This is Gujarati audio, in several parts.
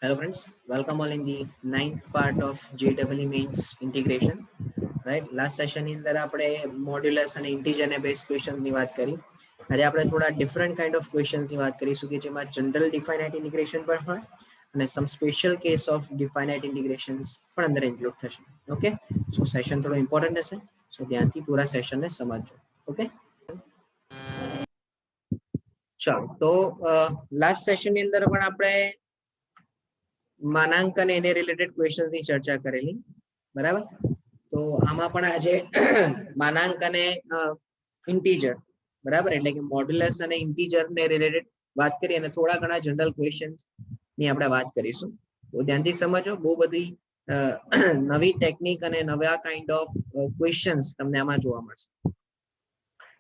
Hello friends, welcome all in the ninth part of JEE Mains integration. Right, last session ની અંદર આપણે મોડ્યુલસ અને ઇન્ટીજર ને બેઝ ક્વેશ્ચન્સ ની વાત કરી. આજે આપણે થોડા ડિફરન્ટ કાઇન્ડ ઓફ ક્વેશ્ચન્સ ની વાત કરીશું કે જેમાં જનરલ ડિફાઇનાઇટ ઇન્ટિગ્રેશન પણ હોય અને સમ સ્પેશિયલ કેસ ઓફ ડિફાઇનાઇટ ઇન્ટિગ્રેશન્સ પણ અંદર ઇન્ક્લુડ થશે. ઓકે, સો સેશન થોડો ઇમ્પોર્ટન્ટ હશે, સો ધ્યાનથી પૂરા સેશનને સમજજો. ઓકે, ચાલો તો લાસ્ટ સેશન ની અંદર પણ આપણે માનાંક અને એને રિલેટેડ ક્વેશ્ચન્સ ની ચર્ચા કરેલી, બરાબર. તો આમાં પણ આજે માનાંક અને ઇન્ટીજર, બરાબર, એટલે કે મોડ્યુલસ અને ઇન્ટીજર ને રિલેટેડ વાત કરી અને થોડા ઘણા જનરલ ક્વેશ્ચન્સ ની આપણે વાત કરીશું. તો ધ્યાનથી સમજો, બહુ બધી નવી ટેકનિક અને નવા કાઇન્ડ ઓફ ક્વેશ્ચન્સ તમને આમાં જોવા મળશે.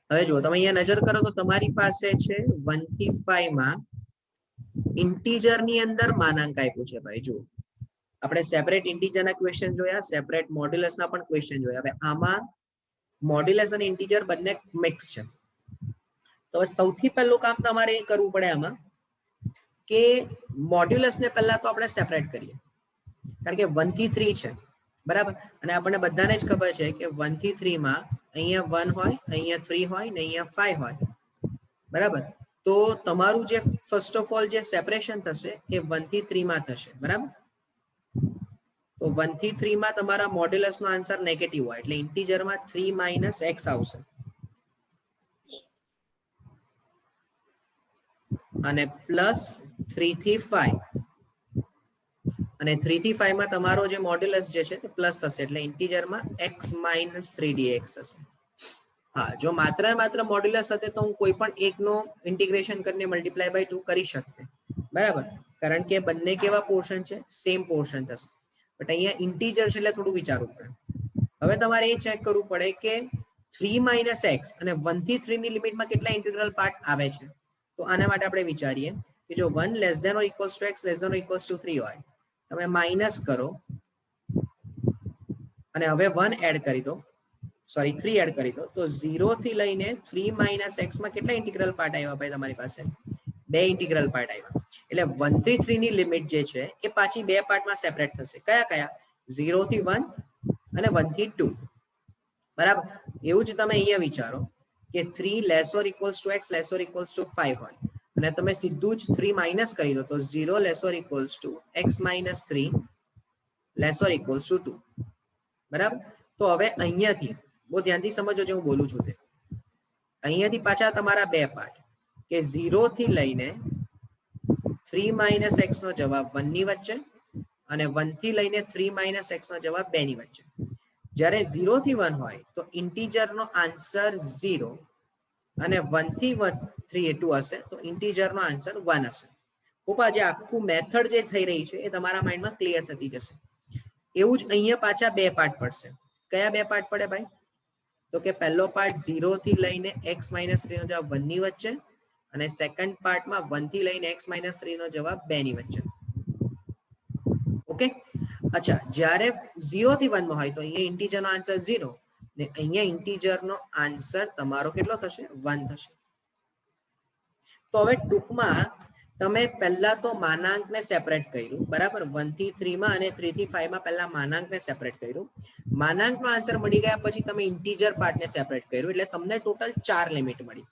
હવે જો તમે અહીંયા નજર કરો તો તમારી પાસે છે 1 થી 5 માં ઇન્ટીજર ની અંદર માનાંક આપ્યું છે. ભાઈ જુઓ, આપણે સેપરેટ ઇન્ટીજર ના ક્વેશ્ચન જોયા, સેપરેટ મોડ્યુલસ ના પણ ક્વેશ્ચન જોયા. હવે આમાં મોડ્યુલસ અને ઇન્ટીજર બંને મિક્સ છે. તો સૌથી પહેલું કામ તમારે એ કરવું પડે આમાં કે મોડ્યુલસ ને પહેલા તો આપણે સેપરેટ કરીએ, કારણ કે 1 થી 3 છે, બરાબર. અને આપણને બધાને જ ખબર છે કે 1 થી 3 માં અહીંયા 1 હોય, અહીંયા 3 હોય ને અહીંયા 5 હોય, બરાબર. તો તમારું જે ફર્સ્ટ ઓફ ઓલ જે સેપરેશન થશે એ 1 થી 3 માં થશે, બરાબર. તો 1 થી 3 માં તમારા મોડ્યુલસ નો આન્સર નેગેટિવ હોય એટલે ઇન્ટીજર માં 3 - x આવશે અને પ્લસ 3 થી 5 અને 3 થી 5 માં તમારો જે મોડ્યુલસ જે છે તે પ્લસ થશે એટલે ઇન્ટીજર માં x - 3dx થશે. હા, જો માત્ર મોડ્યુલસ હશે તો હું કોઈ પણ એકનો ઇન્ટિગ્રેશન કરીને મલ્ટીપ્લાય બાય 2 કરી શકતે, બરાબર, કારણ કે બંને કેવા પોર્શન છે, સેમ પોર્શન થશે. બટ અહીંયા ઇન્ટીજર છે એટલે થોડું વિચારવું પડે. હવે તમારે એ ચેક કરવું પડે કે 3 - x અને 1 થી 3 ની લિમિટમાં કેટલા ઇન્ટિગ્રલ પાર્ટ આવે છે. તો આના માટે આપણે વિચારીએ કે જો 1 < = x < 3 હોય, તમે માઇનસ કરો અને હવે 1 એડ કરી દો, સોરી 3 એડ કરી દો, તો 0 થી લઈને 3 - x માં કેટલા ઇન્ટિગ્રલ પાર્ટ આવ્યા ભાઈ તમારી પાસે? 2 ઇન્ટિગ્રલ પાર્ટ આવ્યા. એટલે 1 થી 3 ની લિમિટ જે છે એ પાછી બે પાર્ટમાં સેપરેટ થશે. કયા કયા? 0 થી 1 અને 1 થી 2, બરાબર. એવું જ તમે અહીંયા વિચારો કે 3 < x < 5 હોય અને તમે સીધું જ 3 માઇનસ કરી દો, તો 0 < x - 3 < 2, બરાબર. તો હવે અહીંયાથી બહુ ધ્યાનથી સમજો જે હું બોલું છું તે. અહીંયાથી પાછા તમારા બે પાર્ટ કે 0 થી લઈને 3 - x નો જવાબ 1 ની વચ્ચે અને 1 થી લઈને 3 - x નો જવાબ 2 ની વચ્ચે. જ્યારે 0 થી 1 હોય તો ઇન્ટીજર નો આન્સર 0 અને 1 થી 2 હશે તો ઇન્ટીજર નો આન્સર 1 હશે. પપ્પા, જે આખું મેથડ જે થઈ રહી છે એ તમારા માઇન્ડમાં ક્લિયર થતી જશે. એવું જ અહીંયા પાછા બે પાર્ટ પડશે. કયા બે પાર્ટ પડે ભાઈ? તો કે પહેલો પાર્ટ 0 થી લઈને x - 3 નો જવાબ 1 ની વચ્ચે અને સેકન્ડ પાર્ટમાં 1 થી લઈને x - 3 નો જવાબ 2 ની વચ્ચે. ઓકે, અચ્છા, જ્યારે 0 થી 1 માં હોય તો અહીંયા ઇન્ટીજર નો આન્સર 0 ને અહીંયા ઇન્ટીજર નો આન્સર તમારો કેટલો થશે? 1 થશે. તો હવે ટૂંકમાં તમે પહેલા તો માનાંકને સેપરેટ કર્યું, બરાબર. 1 થી 3 માં અને 3 થી 5 માં પહેલા માનાંકને સેપરેટ કર્યું. માનાંકનો આન્સર મળી ગયા પછી તમે ઇન્ટીજર પાર્ટને સેપરેટ કર્યું એટલે તમને ટોટલ 4 લિમિટ મળી.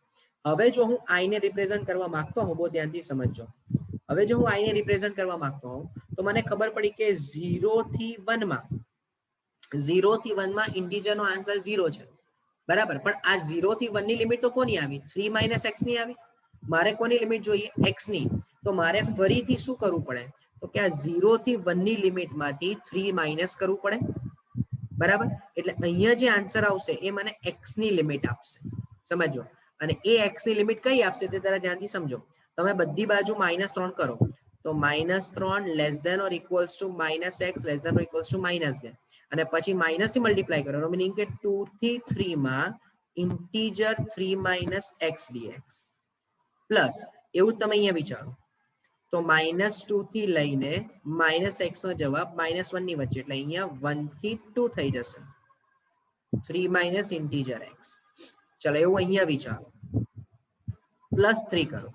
હવે જો હું i ને રિપ્રેઝન્ટ કરવા માંગતો હું, બહુ ધ્યાનથી સમજજો. હવે જો હું i ને રિપ્રેઝન્ટ કરવા માંગતો હોઉં તો મને ખબર પડી કે 0 થી 1 માં ઇન્ટીજર નો આન્સર 0 છે, બરાબર. પણ આ 0 થી 1 ની લિમિટ તો કોની આવી? 3 - x ની આવી. મારે કોની લિમિટ જોઈએ? x ની. તો મારે ફરીથી શું કરવું પડે? તો કે આ 0 થી 1 ની લિમિટમાંથી 3 માઇનસ કરવું પડે, બરાબર. એટલે અહીંયા જે આન્સર આવશે એ મને x ની લિમિટ આપશે, સમજો. અને એ x ની લિમિટ કઈ આપશે તે જરા ધ્યાનથી સમજો. તમે બધી બાજુ -3 કરો તો -3 < -x -2 અને પછી માઇનસ થી મલ્ટીપ્લાય કરો, મીનિંગ કે 2 થી 3 માં ઇન્ટીજર 3 - x dx પ્લસ એવું તમે અહીંયા વિચારો તો -2 થી લઈને -x નો જવાબ -1 ની વચ્ચે એટલે અહીંયા 1 થી 2 થઈ જશે. 3 - ઇન્ટીજર x. ચલો એવું અહીંયા વિચારો. +3 કરો.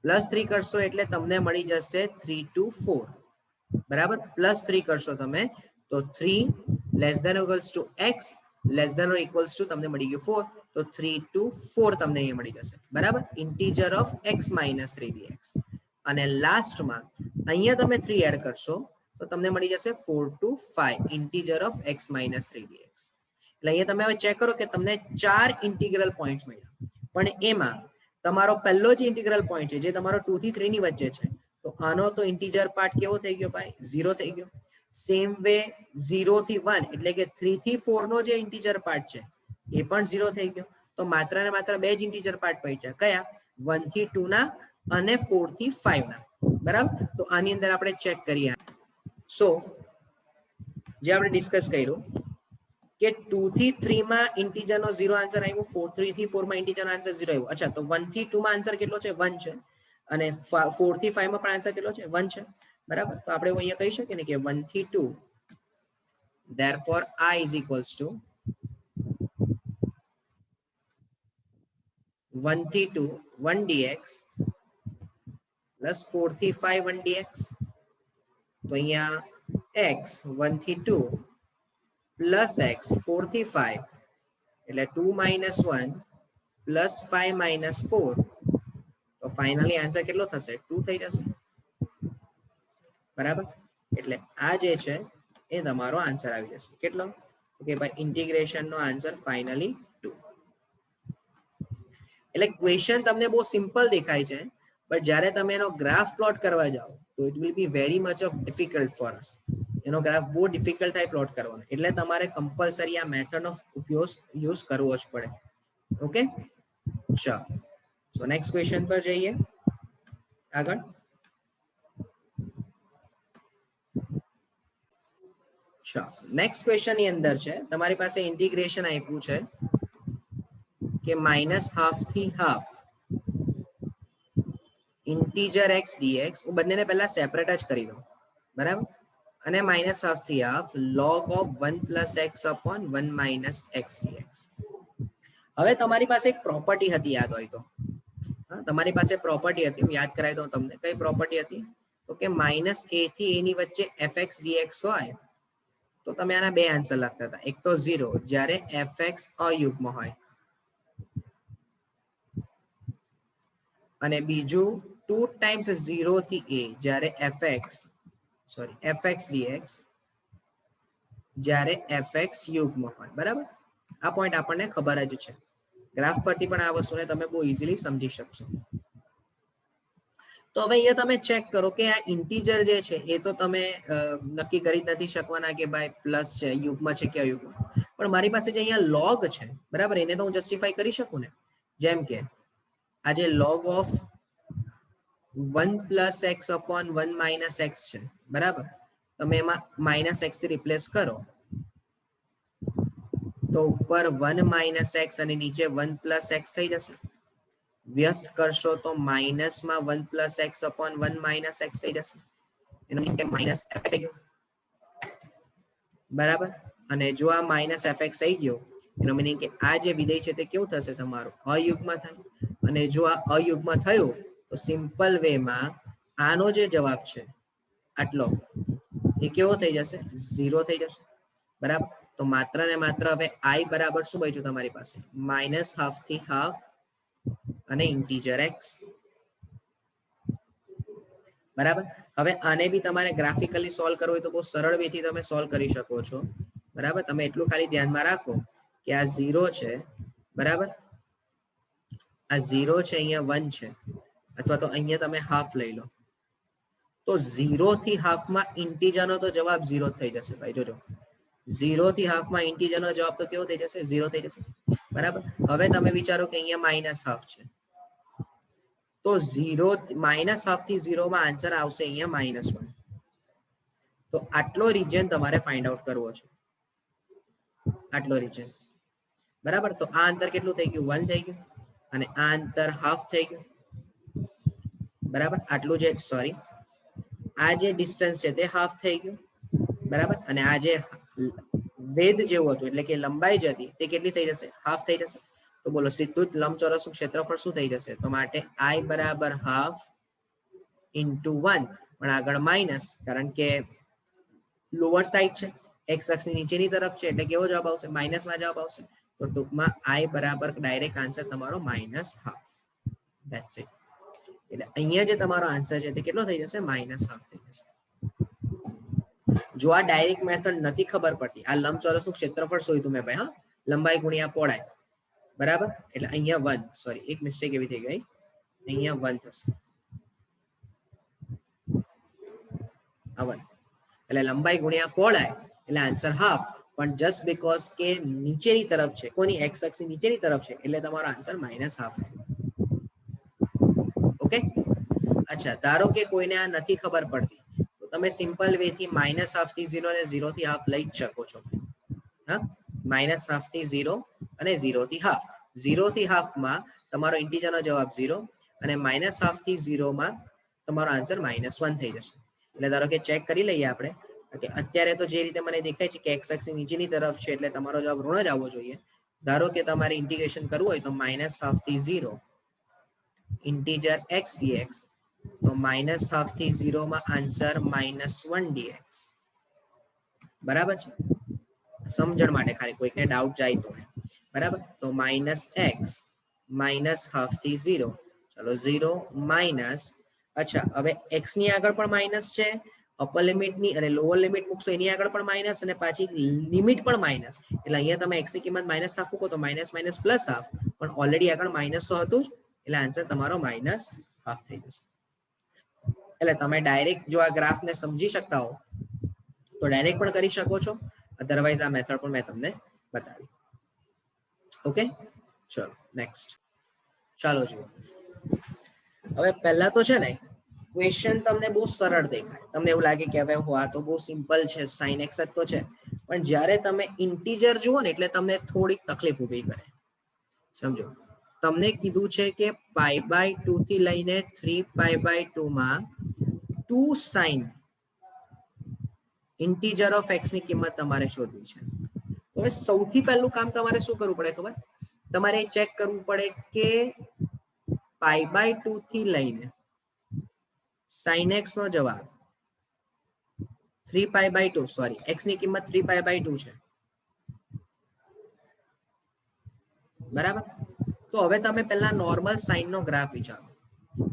+3 કરશો એટલે તમને મળી જશે 3 to 4. બરાબર, +3 કરશો તમે તો 3 less than equals to x less than or equals to તમને મળી ગયું 4, તો 3 to 4 તમને અહીંયા મળી જશે. બરાબર, ઇન્ટીજર ઓફ x - 3dx. અને લાસ્ટમાં અહીંયા તમે 3 એડ કરશો તો તમને મળી જશે 4 to 5 integer of x - 3dx. એટલે અહીંયા તમે હવે ચેક કરો કે તમને 4 ઇન્ટિગ્રલ પોઈન્ટ્સ મળ્યા, પણ એમાં તમારો પહેલો જ ઇન્ટિગ્રલ પોઈન્ટ છે જે તમારો 2 થી 3 ની વચ્ચે છે, તો આનો તો ઇન્ટિજર પાર્ટ કેવો થઈ ગયો ભાઈ? 0 થઈ ગયો. સેમ વે 0 થી 1 એટલે કે 3 થી 4 નો જે ઇન્ટિજર પાર્ટ છે એ પણ 0 થઈ ગયો. તો માત્ર ને માત્ર બે જ ઇન્ટિજર પાર્ટ બચ્યા, કયા? 1 થી 2 ના અને 4 થી 5 ના. બરાબર, તો આની અંદર આપણે ચેક કરીએ. સો જે આપણે ડિસ્કસ કર્યું કે 2 થી 3 માં ઇન્ટિજર નો 0 આન્સર આવ્યો, 3 થી 4 માં ઇન્ટિજર આન્સર 0 આવ્યો. અચ્છા, તો 1 થી 2 માં આન્સર કેટલો છે? 1 છે. અને 4 થી 5 માં પણ આન્સર કેટલો છે? 1 છે. બરાબર, તો આપણે અહીંયા કહી શકીએ ને કે 1 થી 2 therefore I is equals to 1 થી 2 1 dx plus 4 થી 5 1 dx. તો અહીંયા x 1 થી 2 plus x 4 થી 5 એટલે 2 - 1 plus 5 - 4, તો ફાઇનલી આન્સર કેટલો થશે? 2 થઈ જશે. બરાબર, એટલે આ જે છે એ તમારો આન્સર આવી જશે. કેટલો? ઓકે ભાઈ, ઇન્ટિગ્રેશન નો આન્સર ફાઇનલી 2. એટલે ક્વેશ્ચન તમને બહુ સિમ્પલ દેખાય છે, બટ જ્યારે તમે એનો ગ્રાફ પ્લોટ કરવા જાઓ તો it will be very much of difficult for us. એનો ગ્રાફ બહુ ડિફિકલ્ટ થાય પ્લોટ કરવાનો, એટલે તમારે કમ્પલસરી આ મેથડ ઓફ યુઝ કરવો જ પડે. ઓકે, ચાલો, સો નેક્સ્ટ ક્વેશ્ચન પર જઈએ આગળ. નેક્સ્ટ ક્વેશ્ચન ની અંદર છે તમારી પાસે ઇન્ટિગ્રેશન આપ્યું છે કે -½ થી હાફ ઇન્ટીજર x dx. હું બંનેને પહેલા સેપરેટ જ કરી દઉં. બરાબર, અને -½ થી half log of 1 + x upon 1 - x dx. હવે તમારી પાસે એક પ્રોપર્ટી હતી, યાદ હોય તો. તમારી પાસે પ્રોપર્ટી હતી, હું યાદ કરાવી દઉં તમને. કઈ પ્રોપર્ટી હતી? તો કે -a થી a ની વચ્ચે fx dx હોય તો તમે આના બે આન્સર લખતા હતા. એક તો 0 જ્યારે fx અયુગ્મ હોય, અને બીજું 2 times 0 થી a જ્યારે fx dx જ્યારે fx યુગ્મ હોય. બરાબર, આ પોઈન્ટ આપણને ખબર જ છે. ગ્રાફ પરથી પણ આ વસ્તુને તમે બહુ ઇઝીલી સમજી શકશો. તો હવે અહીંયા તમે ચેક કરો કે આ ઇન્ટીજર જે છે એ તો તમે નક્કી કરી નથી શકવાના કે ભાઈ પ્લસ છે, યુગ્મ છે કે અયુગ્મ. પણ મારી પાસે જે અહીંયા લોગ છે, બરાબર, એને તો હું જસ્ટિફાઈ કરી શકું ને. જેમ કે આ જે log of 1 + x upon 1 - x છે, બરાબર, તમે એમાં -x થી રિપ્લેસ કરો તો ઉપર 1 - x અને નીચે 1 + x થઈ જશે. વ્યસ્ત કરશો તો માઇનસમાં 1 + x upon 1 - x થઈ જશે. એનો મતલબ -fx થઈ ગયો. બરાબર, અને જો આ -fx થઈ ગયો એનો મીનિંગ કે આ જે વિધેય છે તે કેવું થશે? તમારું અયુગ્મ થાય. અને જો આ અયુગ્મ થયું તો સિમ્પલ વેમાં આનો જે જવાબ છે આટલો એ કેવો થઈ જશે? 0 થઈ જશે. બરાબર, તો માત્ર ને માત્ર હવે I બરાબર શું બચ્યું તમારી પાસે? -½ થી હાફ અને ઇન્ટીજર x. બરાબર, હવે આને બી તમારે ગ્રાફિકલી સોલ્વ કરવું હોય તો બહુ સરળ વેથી તમે સોલ્વ કરી શકો છો. બરાબર, તમે એટલું ખાલી ધ્યાનમાં રાખો કે આ 0 છે, બરાબર, આ 0 છે, અહીંયા 1 છે, અથવા તો અહીંયા તમે હાફ લઈ લો, તો 0 થી હાફમાં ઇન્ટીજરનો તો જવાબ 0 થઈ જશે ભાઈ. જોજો, 0 થી હાફમાં ઇન્ટીજરનો જવાબ તો કેવો થઈ જશે? 0 થઈ જશે. બરાબર, હવે તમે વિચારો કે અહીંયા -½ છે, તો 0 -½ થી 0 માં આન્સર આવશે અહીંયા -1. તો આટલો રીજન તમારે ફાઇન્ડ આઉટ કરવો છે, આટલો રીજન. બરાબર, તો આ અંતર કેટલું થઈ ગયું? 1 થઈ ગયું, અને આ અંતર હાફ થઈ ગયું. બરાબર, આટલું જે સોરી આ જે ડિસ્ટન્સ છે તે હાફ થઈ ગયું. બરાબર, અને આ જે વેધ જેવું હતું એટલે કે લંબાઈ જે હતી તે કેટલી થઈ જશે? હાફ થઈ જશે. તો બોલો, સીધું જ લંબચોરસનું ક્ષેત્રફળ શું થઈ જશે? તો માટે I બરાબર ½ × 1, પણ આગળ માઇનસ, કારણ કે લોઅર સાઈડ છે, એક્સ અક્ષની નીચેની તરફ છે, એટલે કેવો જવાબ આવશે? માઇનસમાં જવાબ આવશે. તો ટૂંકમાં આઈ બરાબર ડાયરેક્ટ આન્સર તમારો -1/2. That's it. એટલે અહીંયા જે તમારો આન્સર છે તે કેટલો થઈ જશે? -1/2 થઈ જશે. જો આ ડાયરેક્ટ મેથડ નથી ખબર પડતી, આ લંબચોરસનું ક્ષેત્રફળ શોધ્યું મેં ભાઈ, હા, લંબાઈ ગુણ્યા પહોળાઈ, બરાબર. એટલે અહીંયા 1, સોરી એક મિસ્ટેક એવી થઈ ગઈ, અહીંયા 1 થશે, આ 1. એટલે લંબાઈ ગુણ્યા પહોળાઈ એટલે આન્સર હાફ, પણ જસ્ટ બીકોઝ કે નીચેની તરફ છે, કોની? એક્સ અક્ષની નીચેની તરફ છે, એટલે તમારો આન્સર -1/2. ઓકે. અચ્છા, ધારો કે કોઈને આ નથી ખબર પડતી, તો તમે સિમ્પલ વે થી -1/2 થી 0 અને 0 થી હાફ લઈ જ શકો છો. હા, -1/2 થી 0 અને 0 થી હાફ. 0 થી હાફ માં તમારો ઇન્ટીજરનો જવાબ 0 અને -1/2 થી 0 માં તમારો આન્સર -1 થઈ જશે. એટલે ધારો કે ચેક કરી લઈએ આપણે કે અત્યારે તો જે રીતે મને દેખાય છે કે એક્સ અક્ષની નીચેની તરફ છે, એટલે તમારો જવાબ ઋણ જ આવવો જોઈએ. ધારો કે તમારે ઇન્ટિગ્રેશન કરવું હોય તો -1/2 થી 0 ઇન્ટીજર x dx, તો -1/2 થી 0 માં આન્સર -1 dx. બરાબર છે, સમજણ માટે ખાલી, કોઈકને ડાઉટ જાય તો. બરાબર, તો -x -1/2 થી 0, ચલો 0 માઇનસ, અચ્છા હવે x ની આગળ પણ માઇનસ છે, અપર લિમિટ ની અને લોઅર લિમિટ મૂકશો એની આગળ પણ માઇનસ, અને પાછી લિમિટ પણ માઇનસ. એટલે અહીંયા તમે x ની કિંમત -1/2 મૂકો તો -1 +1/2, પણ ઓલરેડી આગળ માઇનસ તો હતું જ, એટલે આન્સર તમારો -1/2 થઈ જશે. એટલે તમે ડાયરેક્ટ જો આ ગ્રાફને સમજી શકતા હો તો ડાયરેક્ટ પણ કરી શકો છો, અધરવાઇઝ આ મેથડ પણ મેં તમને બતાવી. ઓકે, ચલો નેક્સ્ટ. ચાલો જુઓ, હવે પહેલા તો છે ને ક્વેશ્ચન તમને બહુ સરળ દેખાય, તમને એવું લાગે કે હવે આ તો બહુ સિમ્પલ છે, sin x જ તો છે, પણ જ્યારે તમે ઇન્ટીજર જુઓ ને એટલે તમને થોડીક તકલીફ ઊભી કરે. સમજો, તમને કીધું છે કે π/2 થી લઈને 3π/2 માં 2 sin ઇન્ટીજર ઓફ x ની કિંમત તમારે શોધવી છે. હવે સૌથી પહેલું કામ તમારે શું કરવું પડે ખબર? તમારે ચેક કરવું પડે કે π/2 થી લઈને sin x નો જવાબ 3π/2, સોરી x ની કિંમત 3π/2 છે, બરાબર. તો હવે તમે પહેલા નોર્મલ સાઇન નો ગ્રાફ વિચારો.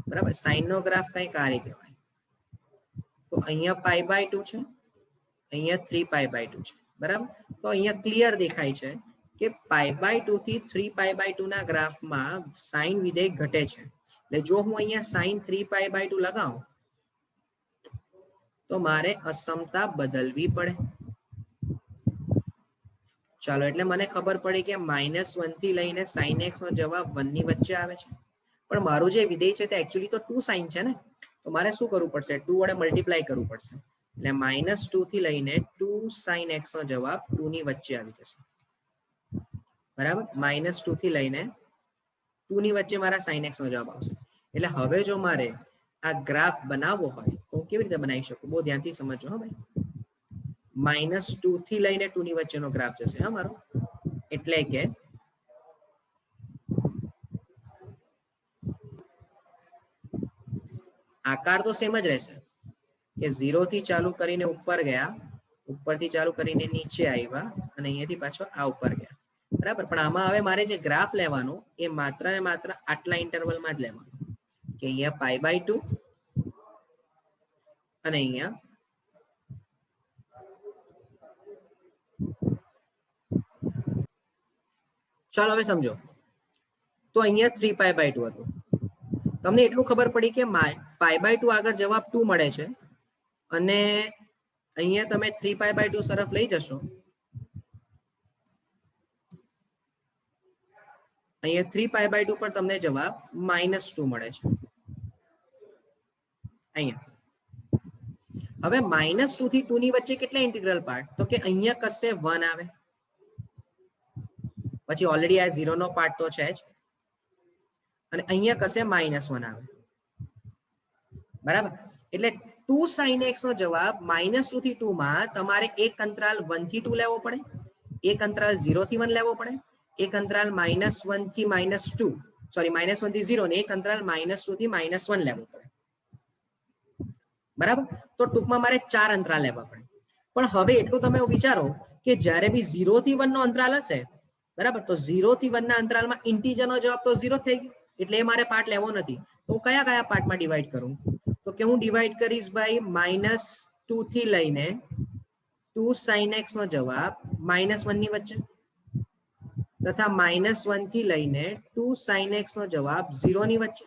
બરાબર, સાઇન નો ગ્રાફ કંઈક આ રીતે હોય. તો અહીંયા π/2 છે, અહીંયા 3π/2 છે, બરાબર. તો અહીંયા ક્લિયર દેખાય છે કે π/2 થી 3π/2 ના ગ્રાફમાં સાઇન વિધેય ઘટે છે. એટલે જો હું અહીંયા sin 3π/2 લગાવું તો મારે અસમતા બદલવી પડે. ચાલો, એટલે મને ખબર પડી કે -1 થી લઈને sin x નો જવાબ 1 ની વચ્ચે આવે છે, પણ મારું જે વિધેય છે તે એકચ્યુઅલી તો 2 sin છે ને, તો મારે શું કરવું પડશે? 2 વડે મલ્ટીપ્લાય કરવું પડશે. એટલે -2 થી લઈને 2 sin x નો જવાબ 2 ની વચ્ચે આવી જશે. બરાબર, -2 થી લઈને 2 ની વચ્ચે મારા sin x નો જવાબ આવશે. એટલે હવે જો મારે આ ગ્રાફ બનાવવો હોય તો હું કેવી રીતે બનાવી શકું? બહુ ધ્યાનથી સમજો હા ભાઈ. -2 થી લઈને 2 ની વચ્ચેનો ગ્રાફ જશે હા મારો, એટલે કે આકાર તો સેમ જ રહેશે કે 0 થી ચાલુ કરીને ઉપર ગયા, ઉપરથી ચાલુ કરીને નીચે આવ્યા, અને અહીંયાથી પાછો આ ઉપર ગયા. બરાબર, પણ આમાં હવે મારે જે ગ્રાફ લેવાનો એ માત્ર ને માત્ર આટલા ઇન્ટરવલમાં જ લેવાનો, કે અહીંયા π/2 અને અહીંયા ચાલો હવે સમજો. તો અહીંયા 3π/2 હતું, તમને એટલું ખબર પડી કે π/2 આગળ જવાબ 2 મળે છે, અને અહીંયા તમે 3π/2 તરફ લઈ જશો, અહીંયા 3π/2 પર તમને જવાબ -2 મળે છે. અહીંયા હવે -2 થી 2 ની વચ્ચે કેટલા ઇન્ટિગ્રલ પાર્ટ? તો કે અહીંયા કશે 1 આવે, પછી ઓલરેડી આ 0 નો પાર્ટ તો છે જ, અને અહીંયા કશે -1 આવે. બરાબર, એટલે 2 sin x નો જવાબ -2 થી 2 માં તમારે એક અંતરાલ 1 થી 2 લેવો પડે, એક અંતરાલ 0 થી 1 લેવો પડે, એક અંતરાલ -1 થી -2, સોરી -1 થી 0, ને એક અંતરાલ -2 થી -1 લેવો પડે. બરાબર. તો ટૂંકમાં મારે 4 અંતરાલ લેવા પડે. પણ હવે એટલું તમે વિચારો કે જ્યારે બી 0 થી 1 નો અંતરાલ હશે, બરાબર, તો 0 થી 1 ના અંતરાલમાં ઇન્ટીજર નો જવાબ તો 0 થઈ ગયો, એટલે એ મારે પાર્ટ લેવો નથી. તો હું કયા કયા પાર્ટમાં ડિવાઈડ કરું? તો કે હું ડિવાઈડ કરીશ ભાઈ -2 થી લઈને 2 sin x નો જવાબ -1 ની વચ્ચે, તથા -1 થી લઈને 2 sin x નો જવાબ 0 ની વચ્ચે,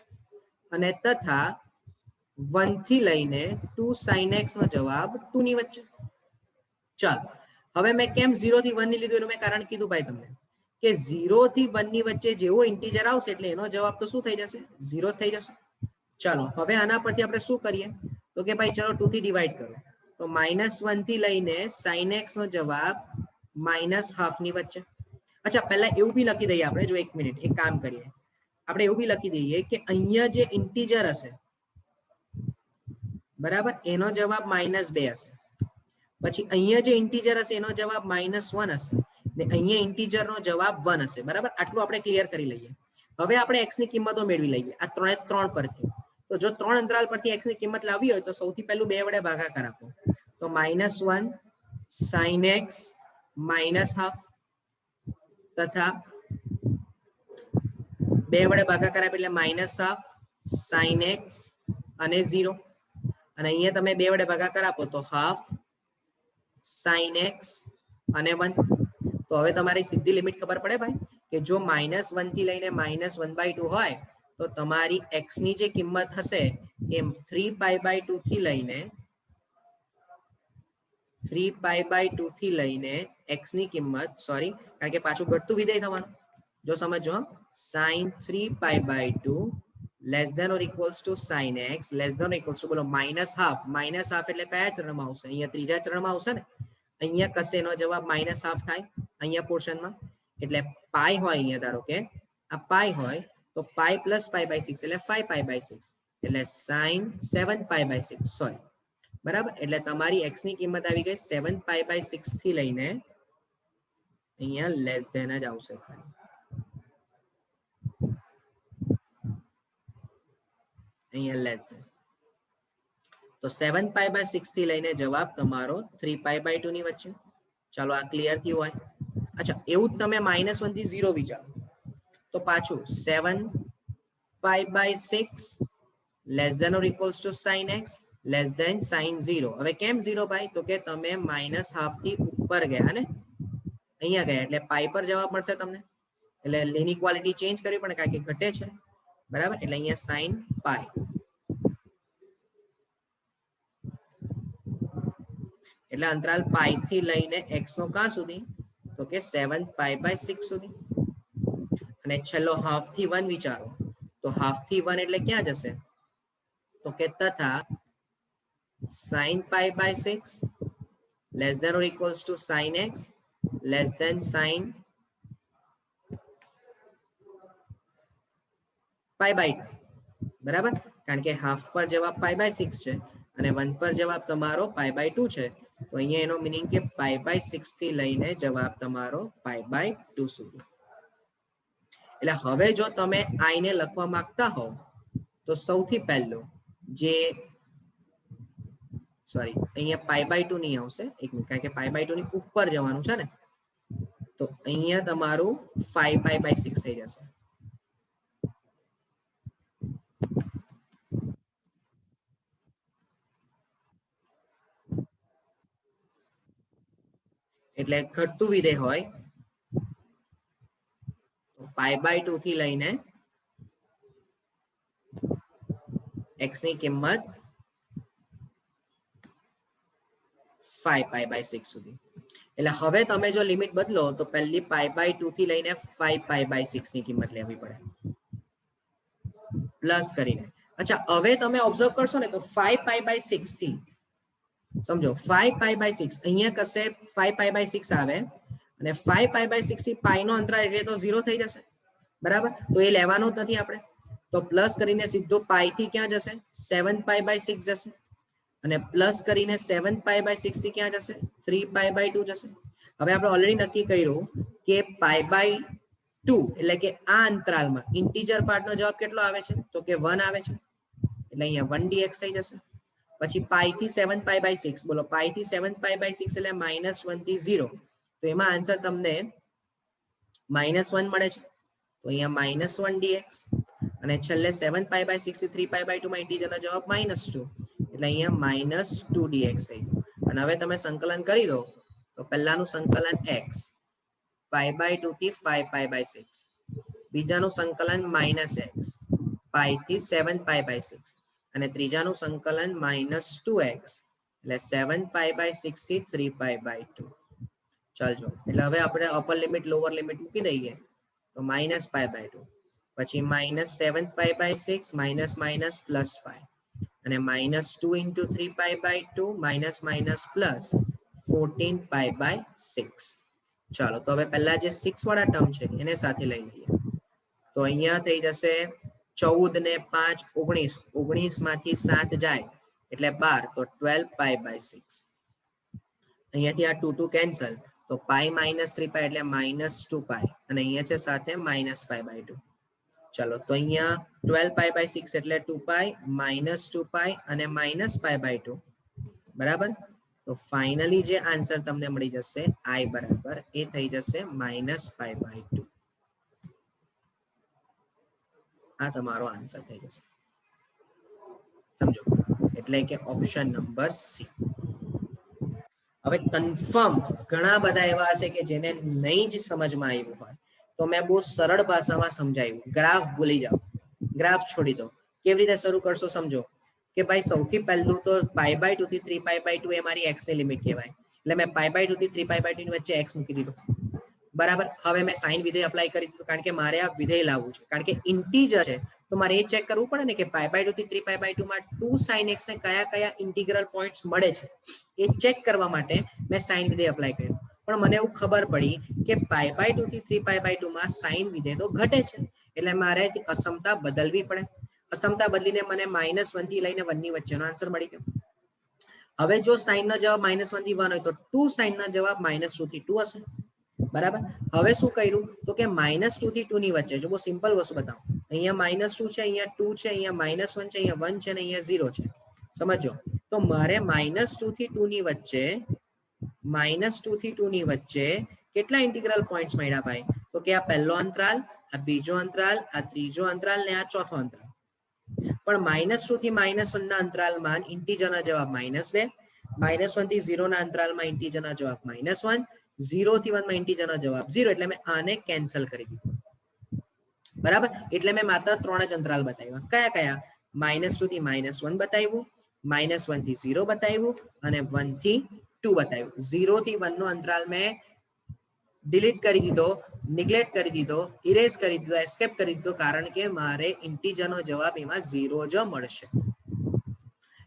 અને તથા 1 થી લઈને 2 sin x નો જવાબ 2 ની વચ્ચે. ચાલો, હવે મેં કેમ 0 થી 1 ની લીધું એનું મેં કારણ કીધું ભાઈ તમને, કે 0 થી 1 ની વચ્ચે જેવો ઇન્ટીજર આવશે એટલે એનો જવાબ તો શું થઈ જશે? 0 થઈ જશે. ચાલો, હવે આના પરથી આપણે શું કરીએ? તો કે ભાઈ ચલો 2 થી ડિવાઈડ કરો, તો -1 થી લઈને sin x નો જવાબ -1/2 ની વચ્ચે. અચ્છા, પહેલા એવું બી લખી દઈએ આપણે, જો 1 મિનિટ, એક કામ કરીએ, આપણે એવું બી લખી દઈએ કે અહીંયા જે ઇન્ટીજર હશે, બરાબર, એનો જવાબ -2 હશે. પછી અહીંયા જે ઇન્ટીજર હશે એનો જવાબ -1 હશે, ને અહીંયા ઇન્ટીજર નો જવાબ 1 હશે. બરાબર, આટલું આપણે ક્લિયર કરી લઈએ. હવે આપણે x ની કિંમતો મેળવી લઈએ આ 3 પરથી. તો જો 3 અંતરાલ પરથી x ની કિંમત લાવવી હોય તો સૌથી પહેલું 2 વડે ભાગાકાર આપો. તો -1 sin x -1/2 તથા 2 વડે ભાગાકાર આપે એટલે -1/2 sin x અને 0, અને અહીંયા તમે 2 વડે ભાગાકાર આપો તો 1/2 sin x અને 1. તો હવે તમારી સીધી લિમિટ ખબર પડે ભાઈ કે જો -1 થી લઈને -1/2 હોય તો તમારી x ની જે કિંમત હશે એ 3π/2 થી લઈને 3π/2 થી લઈને x ની કિંમત, સોરી, કારણ કે પાછું ઘટતું વિધેય થવાનું, જો સમજો, sin 3π/2 less than or equals to sin x less than or equals to, બોલો, -1/2 એટલે કયા ચરણમાં આવશે? અહીંયા ત્રીજા ચરણમાં આવશે ને. અહીંયા કશે એનો જવાબ -1/2 થાય અહીંયા પોર્શનમાં, એટલે પાઈ હોય, અહીંયા ધારો કે આ પાઈ હોય તો પાઈ પ્લસ π/6 એટલે 5π/6 એટલે sin 7π/6, સોરી, બરાબર. એટલે તમારી x ની કિંમત આવી ગઈ 7π/6 થી લઈને અહીંયા લેસ ધેન જ આવશે ખાલી, અહીંયા લેસ ધેન. તો 7π/6 થી લઈને જવાબ તમારો 3π/2 ની વચ્ચે. ચાલો, આ ક્લિયર થયું હોય. અચ્છા, એવું જ તમે -1 થી 0 વિચારો તો પાછું 7π/6 less than or equals to sin x less than sin 0. હવે કેમ 0 ભાઈ? તો કે તમે -1/2 થી ઉપર ગયા ને, અહીંયા ગયા એટલે પાઈ પર જવાબ મળશે તમને, એટલે ઇનઇક્વાલિટી ચેન્જ કરવી પડે કારણ કે ઘટે છે, બરાબર. એટલે અહીંયા sin પાઈ, એટલે અંતરાલ પાઈ થી લઈને x નો ક્યાં સુધી? તો કે 7π/6 સુધી. અને છેલ્લો હાફ થી 1 વિચારો, તો હાફ થી 1 એટલે ક્યાં જશે? તો કે તથા sin π/6 less than or equals to sin x less than sin π/2, બરાબર, કારણ કે હાફ પર જવાબ π/6 છે અને 1 પર જવાબ તમારો π/2 છે. તો અહીંયા એનો મીનિંગ કે π/6 થી લઈને જવાબ તમારો π/2 સુધી. એટલે હવે જો તમે i ને લખવા માંગતા હોવ તો સૌથી પહેલું જે, સોરી, અહીંયા π/2 નહીં આવશે, એક મિનિટ, કારણ કે π/2 ની ઉપર જવાનું છે ને, તો અહીંયા તમારું 5π/6 થઈ જશે. એટલે ઘટતું વિધેય હોય તો π/2 થી લઈને x ની કિંમત 5π/6 સુધી. એટલે હવે તમે જો લિમિટ બદલો તો પહેલી π/2 થી લઈને 5π/6 ની કિંમત લેવી પડે પ્લસ કરીને. અચ્છા, હવે તમે ઓબ્ઝર્વ કરશો ને તો 5π/6 થી, સમજો, 5π/6 અહીંયા કશે 5π/6 આવે અને 5π/6 થી પાઈ નો અંતરાલ એટલે તો 0 થઈ જશે, બરાબર. તો એ લેવાનું જ નથી આપણે, તો પ્લસ કરીને સીધો પાઈ થી ક્યાં જશે? 7π/6 જશે, અને પ્લસ કરીને 7π/6 થી ક્યાં જશે? 3π/2 જશે. હવે આપણે ઓલરેડી નક્કી કર્યું કે π/2 એટલે કે આ અંતરાલમાં ઇન્ટીજર પાર્ટનો જવાબ કેટલો આવે છે? તો કે 1 આવે છે, એટલે અહીંયા 1 dx થઈ જશે. પછી પાઈ થી 7π/6 બોલો પાઈ થી 7π/6 એટલે -1 થી 0 તો એમાં આન્સર તમને -1 મળે છે તો અહીંયા -1 dx અને છેલ્લે 7π/6 થી 3π/2 માં ઇન્ટીજરનો જવાબ -2 એટલે અહીંયા -2 dx થઈ ગયું અને હવે તમે સંકલન કરી દો તો પહેલાનું સંકલન x π/2 થી 5π/6 બીજાનું સંકલન -x પાઈ થી 7π/6 અને ત્રીજાનું સંકલન -2x એટલે 7π/6 થી 3π/2 ચાલજો એટલે હવે આપણે અપર લિમિટ લોઅર લિમિટ મૂકી દઈએ તો -π/2 પછી -7π/6 માઇનસ પ્લસ પાઈ અને -2 into 3π/2 માઇનસ પ્લસ 14π/6 ચાલો તો હવે પહેલા જે 6 વાળા ટર્મ છે એને સાથે લઈ લઈએ તો અહીંયા થઈ જશે 14 ને 5 19 19 માંથી 7 જાય એટલે 12 તો 12π/6 અહીંયાથી આ 2 કેન્સલ તો પાઈ -3π એટલે -2π અને અહીંયા છે સાથે -π/2 ચાલો તો અહીંયા 12π/6 એટલે 2π -2π અને -π/2 બરાબર તો ફાઇનલી જે આન્સર તમને મળી જશે i બરાબર એ થઈ જશે -π/2 આ તમારો આન્સર થઈ જશે સમજો એટલે કે ઓપ્શન નંબર સી હવે કન્ફર્મ ઘણા બધા એવા હશે કે જેને નહીં જ સમજમાં આવ્યું હોય તો મેં બહુ સરળ ભાષામાં સમજાવ્યું ગ્રાફ ભૂલી જાઓ ગ્રાફ છોડી દો કેવી રીતે શરૂ કરશો સમજો કે ભાઈ સૌથી પહેલું તો π/2 થી 3π/2 એ મારી x ની લિમિટ કહેવાય એટલે મેં π/2 થી 3π/2 ની વચ્ચે x મૂકી દીધો બરાબર હવે મેં સાઇન વિધેય અપ્લાય કરી દીધું કારણ કે મારે આ વિધેય લાવવું છે કારણ કે ઇન્ટીજર છે તો મારે એ ચેક કરવું પડે ને કે π/2 થી 3π/2 માં 2 sin x ને કયા કયા ઇન્ટિગ્રલ પોઈન્ટ્સ મળે છે એ ચેક કરવા માટે મેં સાઇન વિધેય અપ્લાય કર્યું પણ મને એવું ખબર પડી કે π/2 થી 3π/2 માં સાઇન વિધેય તો ઘટે છે એટલે મારે અસમતા બદલવી પડે અસમતા બદલીને મને -1 થી લઈને 1 ની વચ્ચેનો આન્સર મળી ગયો હવે જો સાઇન નો જવાબ -1 થી 1 હોય તો 2 sin નો જવાબ -2 થી 2 હશે બરાબર હવે શું કર્યું તો કે -2 થી 2 ની વચ્ચે જો બહુ સિમ્પલ વસ્તુ બતાવો અહીંયા -2 છે અહીંયા 2 છે અહીંયા -1 છે અહીંયા 1 છે અને અહીંયા 0 છે સમજો તો મારે -2 થી 2 ની વચ્ચે -2 થી 2 ની વચ્ચે કેટલા ઇન્ટિગ્રલ પોઈન્ટ્સ મળ્યા ભાઈ તો કે આ પહેલો અંતરાલ આ બીજો અંતરાલ આ ત્રીજો અંતરાલ ને આ ચોથો અંતરાલ પણ -2 થી -1 ના અંતરાલમાં ઇન્ટીજરના જવાબ -2 -1 થી 0 ના અંતરાલમાં ઇન્ટીજરના જવાબ -1 0 થી 1 માં ઇન્ટીજરનો જવાબ 0 એટલે મેં આને કેન્સલ કરી દીધું બરાબર એટલે મેં માત્ર 3 જ અંતરાલ બતાવ્યા કયા કયા -2 થી -1 બતાવ્યું -1 થી 0 બતાવ્યું અને 1 થી 2 બતાવ્યું 0 થી 1 નો અંતરાલ મેં ડિલીટ કરી દીધો નિગ્લેક્ટ કરી દીધો ઇરેઝ કરી દીધો એસ્કેપ કરી દીધો કારણ કે મારે ઇન્ટીજરનો જવાબ એમાં 0 જ મળશે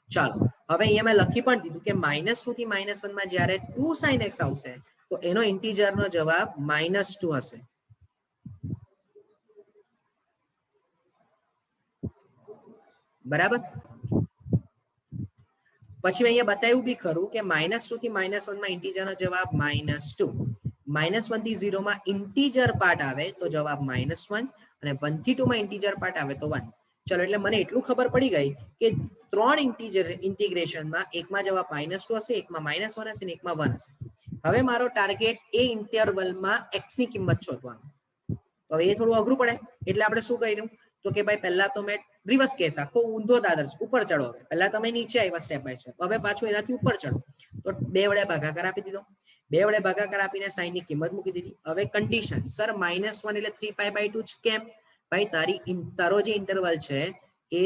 ચાલો હવે અહીંયા મેં લખી પણ દીધું કે -2 થી -1 માં જ્યારે 2 sin x આવશે તો એનો ઇન્ટીજરનો જવાબ -2 હશે બરાબર પછી મેં અહીંયા બતાવ્યું બી ખરું કે -2 થી -1 માં ઇન્ટીજરનો જવાબ -2 -1 થી 0 માં ઇન્ટીજર પાર્ટ આવે તો જવાબ -1 અને 1 થી 2 માં ઇન્ટીજર પાર્ટ આવે તો 1 ચલો એટલે મને એટલું ખબર પડી ગઈ કે 3 ઇન્ટીજર ઇન્ટિગ્રેશનમાં એકમાં જવાબ -2 હશે એકમાં -1 હશે અને એકમાં 1 હશે હવે મારો ટાર્ગેટ એ ઇન્ટરવલમાં x ની કિંમત શોધવાનો તો એ થોડું અઘરું પડે એટલે આપણે શું કર્યું તો કે ભાઈ પહેલા તો મેં રિવર્સ કેસ આખો ઊંધો દાદર ઉપર ચડો હવે પહેલા તમે નીચે આવ્યા સ્ટેપ બાય સ્ટેપ હવે પાછું એનાથી ઉપર ચડો તો 2 વડે ભાગાકાર આપી દીધો 2 વડે ભાગાકાર આપીને સાઇન ની કિંમત મૂકી દીધી હવે કન્ડિશન સર -1 એટલે 3π/2 જ કેમ ભાઈ તારો જે ઇન્ટરવલ છે એ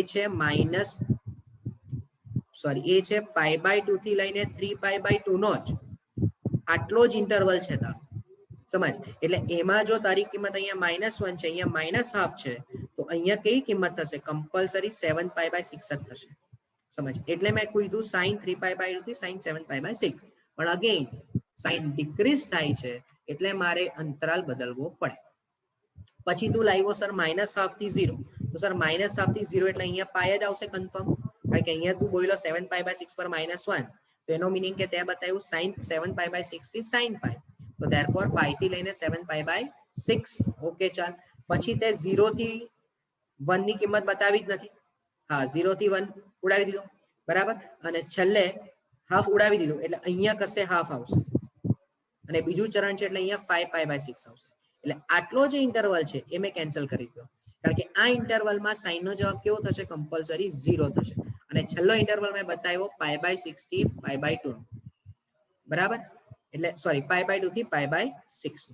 છે π/2 થી લઈને 3π/2 નો જ આટલો જ ઇન્ટરવલ છે તારો સમજ એટલે એમાં જો તારી કિંમત અહીંયા -1 છે અહીંયા -½ છે તો અહીંયા કઈ કિંમત થશે કમ્પલસરી 7π/6 જ થશે સમજ એટલે મેં કીધું sin 3π/2 થી sin 7π/6 પણ અગેન sin ડિક્રીઝ થાય છે એટલે મારે અંતરાલ બદલવો પડે પછી તું લાવ્યો સર -½ થી 0 તો સર -½ થી 0 એટલે અહીંયા પાય જ આવશે કન્ફર્મ કારણ કે અહીંયા તું બોલ્યો 7π/6 પર -1 તો એનો મીનિંગ કે તે બતાવ્યું sin 7π/6 થી sin π તો therefore પાઈ થી લઈને 7π/6 ઓકે ચાલ પછી તે 0 થી 1 ની કિંમત બતાવી જ નથી હા 0 થી 1 ઉડાવી દીધો બરાબર, અને છેલ્લે હાફ ઉડાવી દીધું એટલે અહીંયા કશે હાફ આવશે અને બીજું ચરણ છે એટલે અહીંયા 5π/6 આવશે. એટલે આટલો જે ઇન્ટરવલ છે એ મેં કેન્સલ કરી દીધો, કારણ કે આ ઇન્ટરવલમાં સાઈન નો જવાબ કેવો થશે? કમ્પલસરી 0 થશે. અને છેલ્લો ઇન્ટરવલ મેં બતાવ્યો π/6 થી π/2 બરાબર, એટલે સોરી π/2 થી π/6.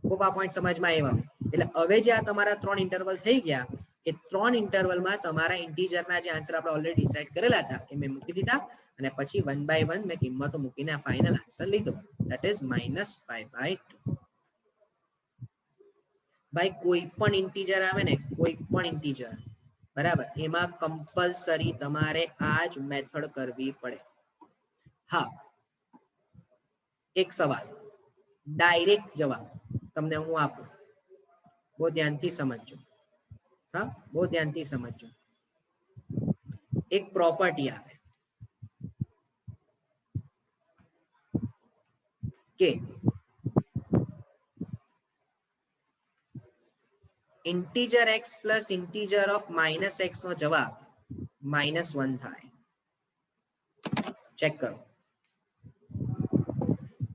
ખૂબ આ પોઈન્ટ સમજમાં આવ્યા. એટલે હવે જે આ તમારા 3 ઇન્ટરવલ થઈ ગયા, એ 3 ઇન્ટરવલમાં તમારા ઇન્ટીજરના જે આન્સર આપણે ઓલરેડી ડિસાઈડ કરેલા હતા એ મેં મૂકી દીધા અને પછી 1 by 1 મેં કિંમતો મૂકીને આ ફાઇનલ આન્સર લીધો, ધેટ ઇઝ -π/2. ભાઈ કોઈ પણ ઇન્ટીજર આવે ને, કોઈ પણ ઇન્ટીજર, બરાબર, એમાં કમ્પલસરી તમારે આ જ મેથડ કરવી પડે. હા, એક સવાલ ડાયરેક્ટ જવાબ તમને હું આપું, બહુ ધ્યાનથી સમજજો. હા, બહુ ધ્યાનથી સમજજો. એક પ્રોપર્ટી આવે કે integer x plus integer of -x નો જવાબ -1 થાય. ચેક કરો.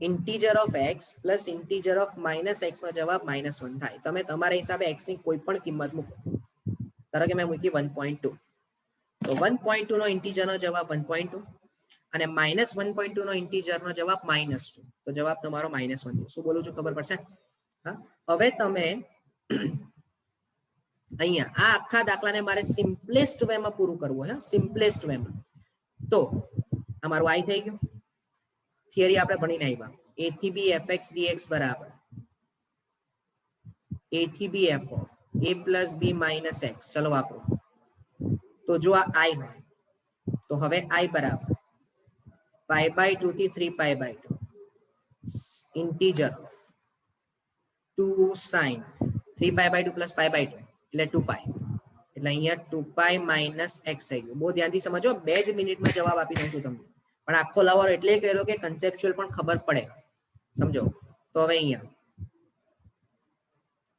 Integer of x plus integer of -x નો જવાબ -1 થાય. તમે તમારા હિસાબે x ની કોઈ પણ કિંમત મૂકો. ધારો કે મેં મૂકી 1.2, તો 1.2 નો ઇન્ટીજર નો જવાબ 1.2 અને -1.2 નો ઇન્ટીજર નો જવાબ -2, તો જવાબ તમારો -1 થયો. શું બોલું છું ખબર પડશે? હા, હવે તમે અહીંયા આ આખા દાખલાને મારે સિમ્પલેસ્ટ વેમાં પૂરું કરવું છે, સિમ્પલેસ્ટ વેમાં. તો અમારું આઈ થઈ ગયું. થિયરી આપણે ભણીને આવ્યા, a થી b fx dx બરાબર a થી b f of a plus b minus x. ચલો વાપરો. તો જો આ i હોય તો હવે i બરાબર π/2 થી 3π/2 ઇન્ટીજર ઓફ 2 sin 3π/2 પ્લસ π/2 એટલે 2π, એટલે અહીંયા 2π - x થઈ ગયું. બહુ ધ્યાનથી સમજો, 2 જ મિનિટમાં જવાબ આપી દઉં છું તમને, પણ આખો લાવવાનો એટલે કર્યો કે કન્સેપ્ચ્યુઅલ પણ ખબર પડે. સમજો. તો હવે અહીંયા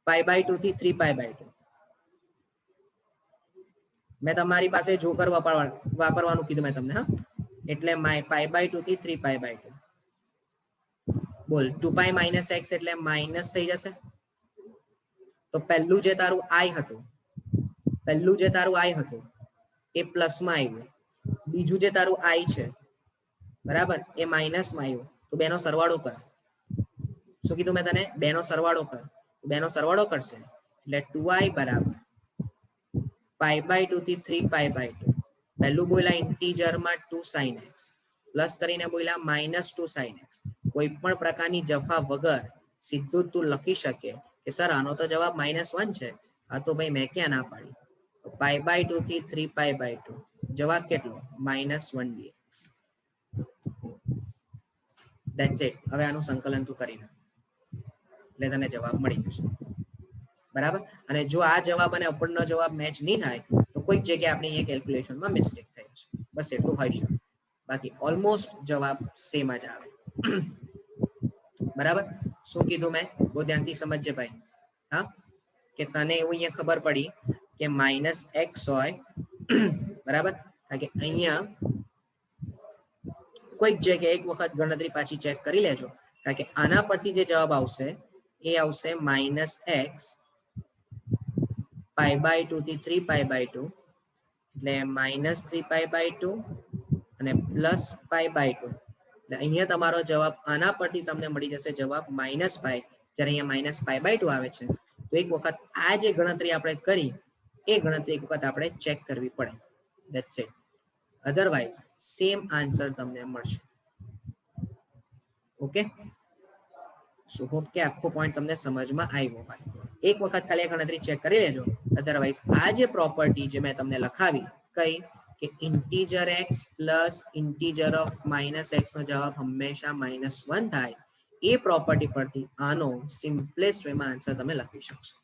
π/2 થી 3π/2 મેં તમારી પાસે જોકર વાપરવાનું કીધું મેં તમને. હા, એટલે π/2 થી 3π/2 બોલ 2π - x એટલે માઇનસ થઈ જશે. તો પહેલું જે તારું i હતું, એ પ્લસમાં આવ્યું. બીજું જે તારું i છે, બરાબર, એ માઇનસમાં આવ્યું. તો બેનો સરવાળો કર. શું કીધું મેં તને? બેનો સરવાળો કર. બેનો સરવાળો કરશે એટલે 2i બરાબર π/2 થી 3π/2. પહેલું બોલ્યા ઇન્ટીજરમાં 2 sin x પ્લસ કરીને બોલ્યા -2 sin x. કોઈ પણ પ્રકારની જફા વગર સીધું તું લખી શકે કે સર આનો તો જવાબ -1 છે. આ તો ભાઈ મેં ક્યાં ના પાડી. π/2 થી 3π/2 જવાબ કેટલો? -1 dx. That's it. હવે આનું સંકલન તું કરી નાખ એટલે તને જવાબ મળી જશે. બરાબર. અને જો આ જવાબ અને ઉપરનો જવાબ મેચ નહીં થાય તો કોઈક જગ્યાએ આપણી અહીંયા કેલ્ક્યુલેશનમાં મિસ્ટેક થઈ હશે. બસ એટલું હોય શકે. બાકી ઓલમોસ્ટ જવાબ સેમ જ આવે. બરાબર. શું કીધું મેં? બહુ ધ્યાનથી સમજજે ભાઈ. હા, કે તને એવું અહીંયા ખબર પડી કે -x હોય, બરાબર, કારણ કે અહીંયા કોઈક જગ્યાએ એક વખત ગણતરી પાછી ચેક કરી લેજો, કારણ કે આના પરથી જે જવાબ આવશે એ આવશે -x π/2 થી 3π/2 એટલે -3π/2 અને પ્લસ π/2. એટલે અહીંયા તમારો જવાબ આના પરથી તમને મળી જશે જવાબ -π, જ્યારે અહીંયા -π/2 આવે છે. તો એક વખત આ જે ગણતરી આપણે કરી એ ગણતરી એક વખત આપણે ચેક કરવી પડે. That's it. Otherwise same answer તમને મળશે. ઓકે, સો હોપ કે આખો પોઈન્ટ તમને સમજમાં આવ્યો હોય. એક વખત ખાલી ગણતરી ચેક કરી લેજો. અધરવાઇઝ આ જે પ્રોપર્ટી જે મેં તમને લખાવી, કઈ કે integer x plus integer of -x નો જવાબ હંમેશા -1 થાય, એ પ્રોપર્ટી પરથી આનો સિમ્પલેસ્ટ વેમાં આન્સર તમે લખી શકશો.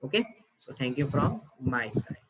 Okay, so thank you from my side.